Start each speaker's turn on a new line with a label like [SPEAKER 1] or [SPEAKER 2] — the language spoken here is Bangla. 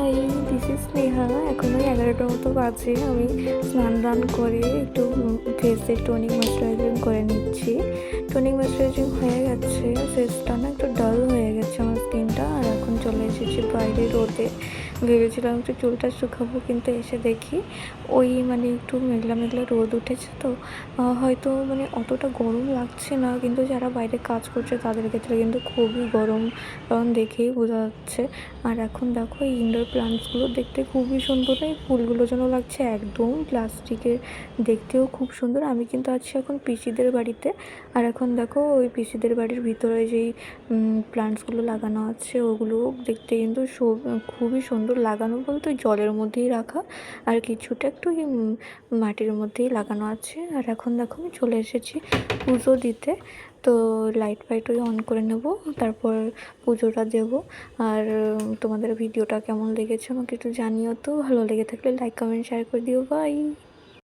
[SPEAKER 1] High, this is Sneha. এখন ওই 11টার মতো বাজে। আমি স্নান দান করে একটু ফেসে টোনিক ময়শ্চারাইজিং করে নিচ্ছি। টোনিক ময়শ্চারাইজিং হয়ে গেছে, ফেসটা না একটু ডাল হয়ে গেছে আমার স্কিনটা। আর এখন চলে এসেছি বাইরে রোদে। ভেবেছিলাম একটু চুলটা শুকাবো, কিন্তু এসে দেখি ওই একটু মেঘলা মেঘলা রোদ উঠেছে, তো হয়তো অতটা গরম লাগছে না, কিন্তু যারা বাইরে কাজ করছে তাদের ক্ষেত্রে কিন্তু খুবই গরম, কারণ দেখেই বোঝা যাচ্ছে। আর এখন দেখো এই ইনডোর প্লান্টসগুলো দেখতে খুবই সুন্দর, এই ফুলগুলো যেন লাগছে একদম প্লাস্টিকের, দেখতেও খুব সুন্দর। আমি কিন্তু আছি এখন পিসিদের বাড়িতে। আর এখন দেখো ওই পিসিদের বাড়ির ভিতরে যেই প্লান্টসগুলো লাগানো আছে ওগুলো দেখতে কিন্তু খুবই সুন্দর। লাগানো বলতে জলের মধ্যেই রাখা, আর কিছুটা একটু মাটির মধ্যেই লাগানো আছে। আর এখন দেখো আমি চলে এসেছি পুজো দিতে, তো লাইট ফাইট ওই অন করে নেব, তারপর পুজোটা দেব। আর তোমাদের ভিডিওটা কেমন লেগেছে আমাকে একটু জানিও তো। ভালো লেগে থাকলে লাইক কমেন্ট শেয়ার করে দিও। বাই।